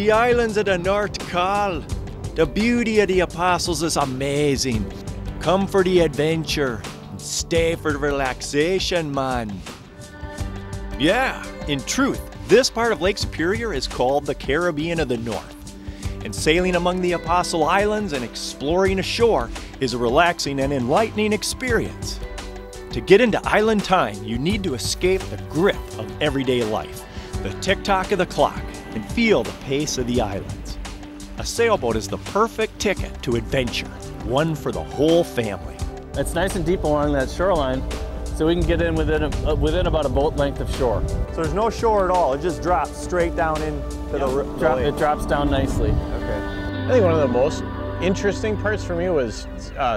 The islands of the North call. The beauty of the Apostles is amazing. Come for the adventure and stay for the relaxation, man. Yeah, in truth, this part of Lake Superior is called the Caribbean of the North. And sailing among the Apostle Islands and exploring ashore is a relaxing and enlightening experience. To get into island time, you need to escape the grip of everyday life, the tick-tock of the clock, and feel the pace of the islands. A sailboat is the perfect ticket to adventure, one for the whole family. It's nice and deep along that shoreline, so we can get in within about a boat length of shore. So there's no shore at all, it just drops straight down into the lake. It drops down nicely. Okay. I think one of the most interesting parts for me was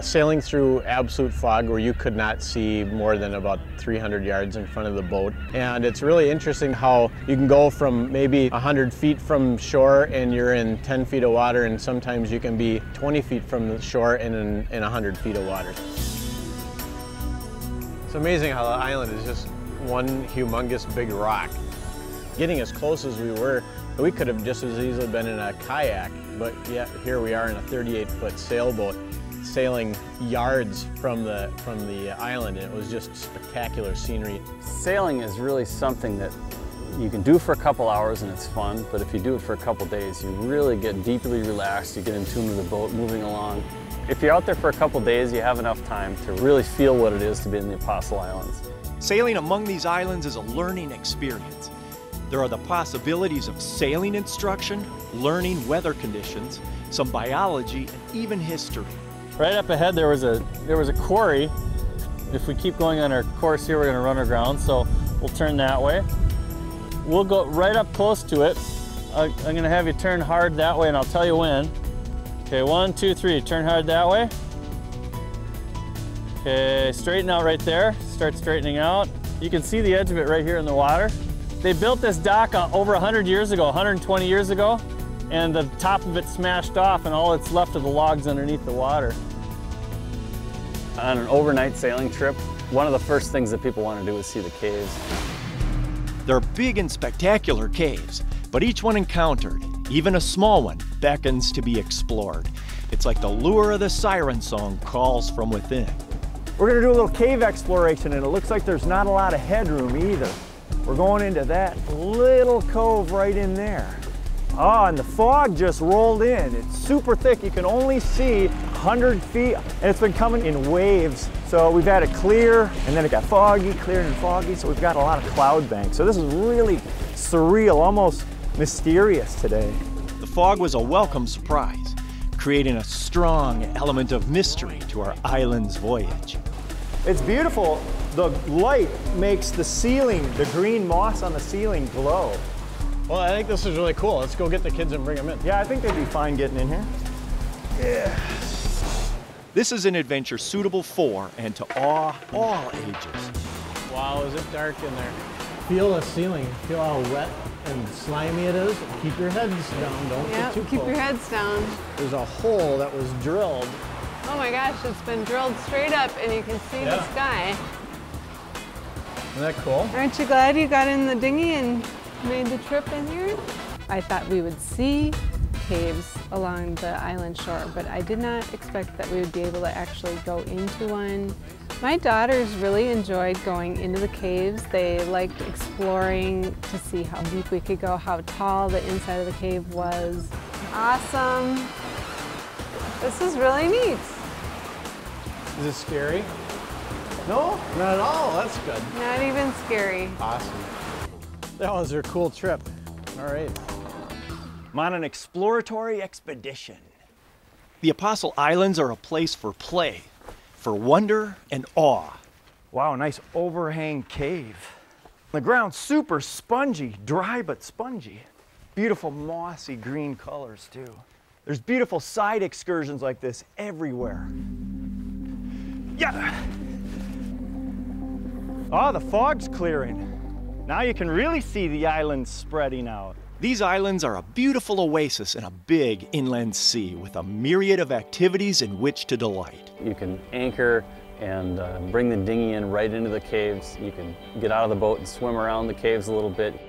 sailing through absolute fog where you could not see more than about 300 yards in front of the boat. And it's really interesting how you can go from maybe 100 feet from shore and you're in 10 feet of water, and sometimes you can be 20 feet from the shore and in 100 feet of water. It's amazing how the island is just one humongous big rock. Getting as close as we could have just as easily been in a kayak, but yet here we are in a 38-foot sailboat sailing yards from the island, and it was just spectacular scenery. Sailing is really something that you can do for a couple hours and it's fun, but if you do it for a couple days, you really get deeply relaxed, you get in tune with the boat moving along. If you're out there for a couple days, you have enough time to really feel what it is to be in the Apostle Islands. Sailing among these islands is a learning experience. There are the possibilities of sailing instruction, learning weather conditions, some biology, and even history. Right up ahead there was a quarry. If we keep going on our course here, we're going to run aground, so we'll turn that way. We'll go right up close to it. I'm going to have you turn hard that way, and I'll tell you when. Okay, 1, 2, 3, turn hard that way. Okay, straighten out right there. Start straightening out. You can see the edge of it right here in the water. They built this dock over 100 years ago, 120 years ago, and the top of it smashed off, and all that's left are the logs underneath the water. On an overnight sailing trip, one of the first things that people want to do is see the caves. They're big and spectacular caves, but each one encountered, even a small one, beckons to be explored. It's like the lure of the siren song calls from within. We're gonna do a little cave exploration, and it looks like there's not a lot of headroom either. We're going into that little cove right in there. Oh, and the fog just rolled in. It's super thick. You can only see 100 feet, and it's been coming in waves. So we've had it clear, and then it got foggy, clear and foggy, so we've got a lot of cloud banks. So this is really surreal, almost mysterious today. The fog was a welcome surprise, creating a strong element of mystery to our island's voyage. It's beautiful. The light makes the ceiling, the green moss on the ceiling, glow. Well, I think this is really cool. Let's go get the kids and bring them in. Yeah, I think they'd be fine getting in here. Yeah. This is an adventure suitable for and to awe all ages. Wow, is it dark in there? Feel the ceiling. Feel how wet and slimy it is. Keep your heads down. Don't get too close. Keep your heads down. There's a hole that was drilled. Oh my gosh, it's been drilled straight up and you can see the sky. Isn't that cool? Aren't you glad you got in the dinghy and made the trip in here? I thought we would see caves along the island shore, but I did not expect that we would be able to actually go into one. My daughters really enjoyed going into the caves. They liked exploring to see how deep we could go, how tall the inside of the cave was. Awesome. This is really neat. Is it scary? No, not at all. That's good. Not even scary. Awesome. That was a cool trip. All right. I'm on an exploratory expedition. The Apostle Islands are a place for play, for wonder and awe. Wow, nice overhang cave. The ground's super spongy, dry but spongy. Beautiful mossy green colors too. There's beautiful side excursions like this everywhere. Yeah! Oh, the fog's clearing. Now you can really see the island spreading out. These islands are a beautiful oasis in a big inland sea with a myriad of activities in which to delight. You can anchor and bring the dinghy in right into the caves. You can get out of the boat and swim around the caves a little bit.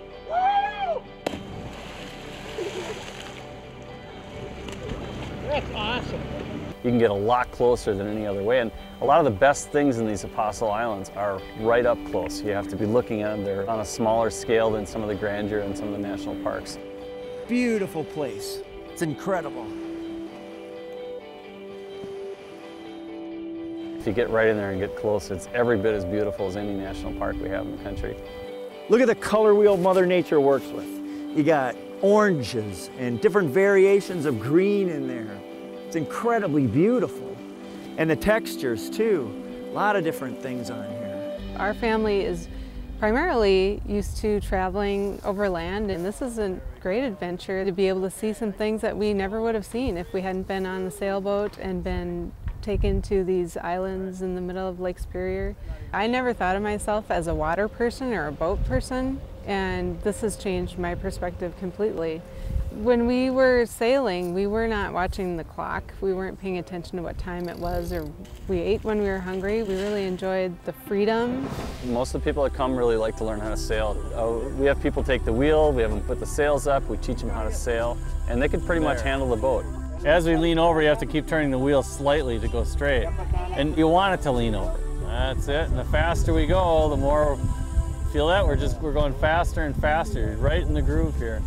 you can get a lot closer than any other way. And a lot of the best things in these Apostle Islands are right up close. You have to be looking at them. They're on a smaller scale than some of the grandeur in some of the national parks. Beautiful place. It's incredible. If you get right in there and get close, it's every bit as beautiful as any national park we have in the country. Look at the color wheel Mother Nature works with. You got oranges and different variations of green in there. It's incredibly beautiful. And the textures too. A lot of different things on here. Our family is primarily used to traveling overland, and this is a great adventure to be able to see some things that we never would have seen if we hadn't been on the sailboat and been taken to these islands in the middle of Lake Superior. I never thought of myself as a water person or a boat person, and this has changed my perspective completely. When we were sailing, we were not watching the clock. We weren't paying attention to what time it was, or we ate when we were hungry. We really enjoyed the freedom. Most of the people that come really like to learn how to sail. We have people take the wheel, we have them put the sails up, we teach them how to sail, and they can pretty much handle the boat. As we lean over, you have to keep turning the wheel slightly to go straight. And you want it to lean over. That's it. And the faster we go, the more, feel that? We're going faster and faster, right in the groove here.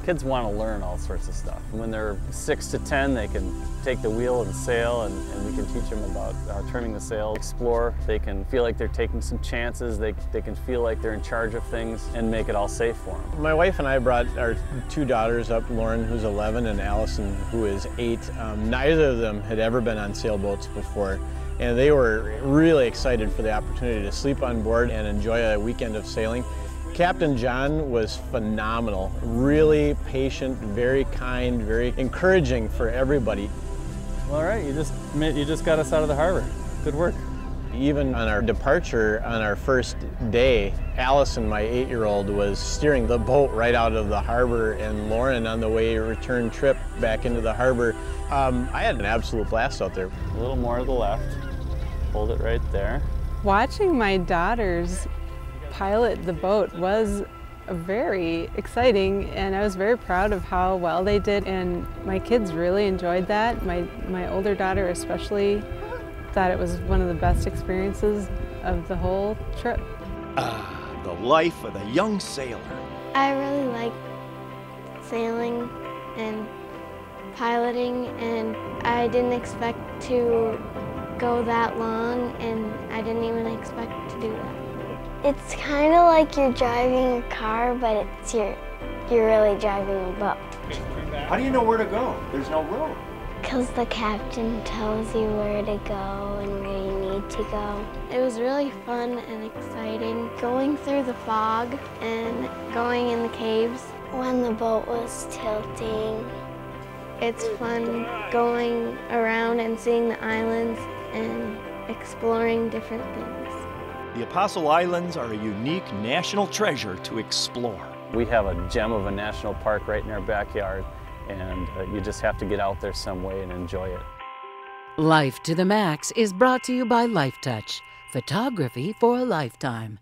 Kids want to learn all sorts of stuff. When they're 6 to 10, they can take the wheel and sail, and we can teach them about turning the sail, explore. They can feel like they're taking some chances. They can feel like they're in charge of things and make it all safe for them. My wife and I brought our 2 daughters up, Lauren, who's 11, and Allison, who is 8. Neither of them had ever been on sailboats before, and they were really excited for the opportunity to sleep on board and enjoy a weekend of sailing. Captain John was phenomenal, really patient, very kind, very encouraging for everybody. All right, you just got us out of the harbor. Good work. Even on our departure, on our first day, Allison, my 8-year-old, was steering the boat right out of the harbor, and Lauren, on the way return trip back into the harbor. I had an absolute blast out there. A little more to the left. Hold it right there. Watching my daughters pilot the boat was very exciting, and I was very proud of how well they did, and my kids really enjoyed that. My older daughter especially thought it was one of the best experiences of the whole trip. The life of a young sailor. I really like sailing and piloting, and I didn't expect to go that long, and I didn't even expect to do that. It's kind of like you're driving a car, but you're really driving a boat. How do you know where to go? There's no road. Because the captain tells you where to go and where you need to go. It was really fun and exciting going through the fog and going in the caves. When the boat was tilting, it's fun going around and seeing the islands and exploring different things. The Apostle Islands are a unique national treasure to explore. We have a gem of a national park right in our backyard, and you just have to get out there some way and enjoy it. Life to the Max is brought to you by Life Touch, photography for a lifetime.